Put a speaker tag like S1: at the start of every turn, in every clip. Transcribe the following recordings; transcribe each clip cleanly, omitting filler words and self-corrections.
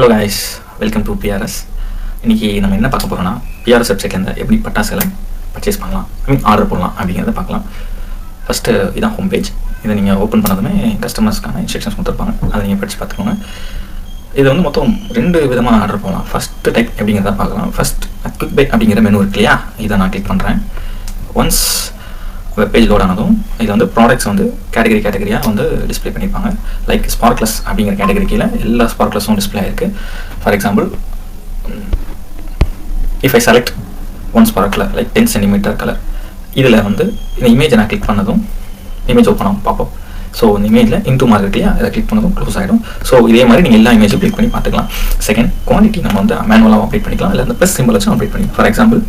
S1: Hello guys, welcome to BRS. இன்றைக்கி நம்ம என்ன பார்க்க போகிறோம்னா, பிஆர்எஸ் வெப்சைட்லேருந்து எப்படி பட்டாசுகளை பர்ச்சேஸ் பண்ணலாம், ஆர்டர் பண்ணலாம் அப்படிங்கிறத பார்க்கலாம். ஃபஸ்ட்டு இதான் ஹோம் பேஜ். இதை நீங்கள் ஓப்பன் பண்ணதுமே கஸ்டமர்ஸ்க்கான இன்ஸ்ட்ரக்ஷன்ஸ் கொடுத்துருப்பாங்க, அதை நீங்கள் படித்து பார்த்துக்கோங்க. இது வந்து மொத்தம் 2 விதமாக ஆர்டர் பண்ணலாம். ஃபஸ்ட்டு டைப் எப்படிங்கிறத பார்க்கலாம். ஃபஸ்ட் குவிக் பை அப்படிங்கிற மெனு இருக்கு இல்லையா, இதை நான் கிளிக் பண்ணுறேன். ஒன்ஸ் வெப் பேஜ் லோட் ஆனதும் இது வந்து ப்ராடக்ட்ஸ் வந்து கேட்டகரியாக வந்து டிஸ்பிளே பண்ணியிருப்பாங்க. லைக் ஸ்பார்க்லெஸ் அப்படிங்கிற கேட்டகரி கீழே எல்லா ஸ்பார்க்லெஸும் டிஸ்பிளே ஆயிருக்கு. For example, if I select one sparkler like 10 cm colour, இதில் வந்து இந்த இமேஜை நான் கிளிக் பண்ணதும் இமேஜ் ஓப்பன் ஆகும் பார்ப்போம். ஸோ இந்த இமேஜில் இன்டூ மார்க் இருக்கு இல்லையா, அதை கிளிக் பண்ணதும் க்ளோஸ் ஆகிடும். ஸோ இதே மாதிரி நீங்கள் எல்லா இமேஜும் கிளிக் பண்ணி பார்த்துக்கலாம். செகண்ட், குவான்டிட்டி நம்ம வந்து மேனுவலாக அப்டேட் பண்ணிக்கலாம், இல்லை அந்த ப்ளஸ் சிம்பிள் வச்சு அப்டேட் பண்ணிக்கலாம். ஃபார் எக்ஸாம்பிள்,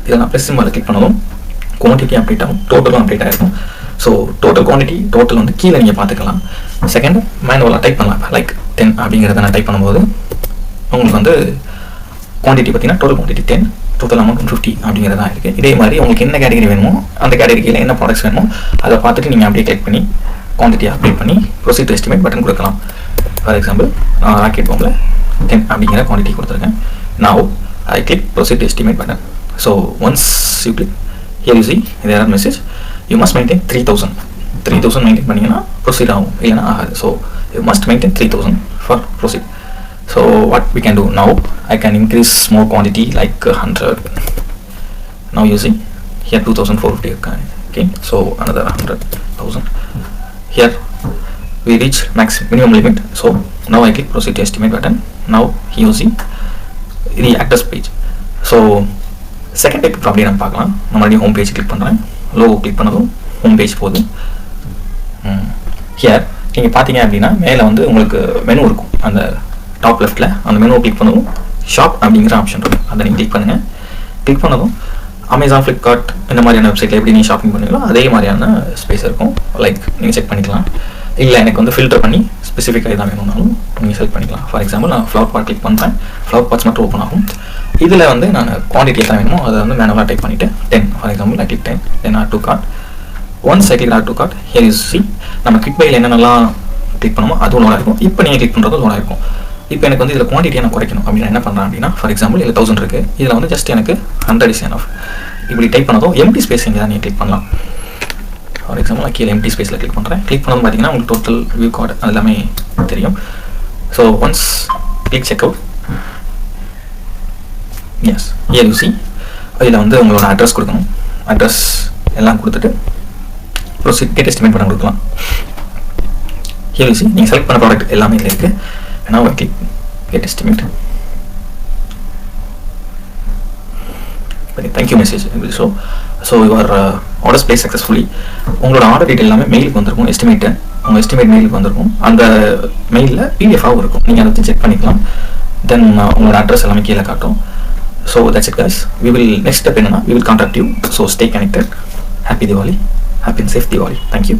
S1: இதில் நான் ப்ளஸ் சிம்பிளை கிளிக் பண்ணதும் குவான்டிட்டி அப்டேட் ஆகும், டோட்டலும் அப்டேட் ஆகிருக்கும். ஸோ டோட்டல் குவான்டிட்டி டோட்டல் வந்து கீழே நீங்கள் பார்த்துக்கலாம். செகண்ட், மேனுவலாக டைப் பண்ணலாம். லைக் 10 அப்படிங்கிறத நான் டைப் பண்ணும்போது உங்களுக்கு வந்து குவான்டிட்டி பார்த்தீங்கன்னா டோட்டல் குவான்டிட்டி 10, டோட்டல் அமௌண்ட் 50 அப்படிங்கிறதா இருக்குது. இதே மாதிரி உங்களுக்கு என்ன கேட்டகரி வேணுமோ அந்த கேட்டகரியில் என்ன ப்ராடக்ட்ஸ் வேணுமோ அதை பார்த்துட்டு நீங்கள் அப்படியே கிளிக் பண்ணி குவான்டிட்டியை அப்டேட் பண்ணி ப்ரொசீட் டு எஸ்டிமேட் பட்டன் கொடுக்கலாம். ஃபார் எக்ஸாம்பிள், நான் ராக்கெட் பாம்பில் 10 அப்படிங்கிற குவான்டிட்டி கொடுத்துருக்கேன். Now I click proceed to estimate button. So once you click, here you see the error message, you must maintain 3000 maintain பண்ணீங்கன்னா proceed ஆகும், இல்லைனா ஆகாது. So you must maintain 3000 for proceed. So what we can do now, I can increase more quantity like 100. Now you see here 2450 okay, so another 100,000. Here we reach minimum limit, so now I click proceed to estimate button. Now here you see the actors page. So second type அப்படி நம்ம பார்க்கலாம். நம்ம மறுபடியும் home page click பண்ணுறேன். Logo click பண்ணதும் home page போகுது. Here நீங்கள் பார்த்தீங்க அப்படின்னா மேலே வந்து உங்களுக்கு மெனு இருக்கும். அந்த டாப் லெஃப்ட்டில் அந்த மெனுவை கிளிக் பண்ணதும் ஷாப் அப்படிங்கிற ஆப்ஷன் இருக்கும், அதை நீங்கள் கிளிக் பண்ணுங்கள். கிளிக் பண்ணதும் அமேசான், ஃப்ளிப்கார்ட் இந்த மாதிரியான வெப்சைட்டில் எப்படி நீங்கள் ஷாப்பிங் பண்ணுவீங்களோ அதே மாதிரியான ஸ்பேஸ் இருக்கும். லைக் நீங்கள் செக் பண்ணிக்கலாம். இல்லை எனக்கு வந்து ஃபில்டர் பண்ணி ஸ்பெசிஃபிக்காக இதாக வேணும்னாலும் நீங்கள் செலக்ட் பண்ணிக்கலாம். ஃபார் எக்ஸாம்பிள், நான் ஃப்ளவர் பாட் கிளிக் பண்ணுறேன். ஃப்ளவர் பாட்ஸ் மட்டும் ஓப்பன் ஆகும். இதில் வந்து நான் குவான்டிட்டி எத்தனை வேணுமோ அதை வந்து மேனுவலாக டைப் பண்ணிவிட்டு 10, for example I click 10, then add to cart. Once I click add to cart, here is see நம்ம கிளிக் பையில் என்னென்னலாம் கிளிக் பண்ணுமோ அதுவும் லோடாக இருக்கும். இப்போ நீங்கள் கிளிக் பண்ணுறது லோடாக இருக்கும். இப்போ எனக்கு வந்து இதில் குவான்டிட்டியை நான் குறைக்கணும் அப்படின்னு என்ன பண்ணுறேன் அப்படின்னா, ஃபார் எக்ஸாம்பிள் இதில் 1000 இருக்குது, இதில் வந்து ஜஸ்ட் எனக்கு 100 is enough. இப்படி டைப் பண்ணதும் எம்டி ஸ்பேஸ் இங்கே தான் நீங்கள் கிளிக் பண்ணலாம். ஃபார் எக்ஸாம்பிள் நான் கீழே எம்டி ஸ்பேஸில் கிளிக் பண்ணுறேன். கிளிக் பண்ணது பார்த்தீங்கன்னா உங்களுக்கு டோட்டல் வியூ கார்டு அது எல்லாமே தெரியும். So once click check out, as here you see இதில் வந்து உங்களோட அட்ரஸ் கொடுக்கணும். அட்ரஸ் எல்லாம் கொடுத்துட்டு ப்ரொசீட் கெட் எஸ்டிமேட் பண்ண கொடுக்கலாம். here you see நீங்கள் செலக்ட் பண்ண ப்ராடக்ட் எல்லாமே இதில் இருக்குது. now I click get estimate. Thank you message will show. So your orders placed successfully. உங்களோட ஆர்டர் டீட்டெயில் எல்லாமே மெயிலுக்கு வந்திருக்கும். எஸ்டிமேட் உங்கள் எஸ்டிமேட் மெயிலுக்கு வந்திருக்கும். அந்த மெயிலில் பிடிஎஃபாகவும் இருக்கும், நீங்கள் அதை செக் பண்ணிக்கலாம். தென் உங்களோட அட்ரஸ் எல்லாமே கீழே காட்டும். So that's it guys. We will next step என்னன்னா we will contact you. So stay connected. Happy Diwali. Happy and safe Diwali. Thank you.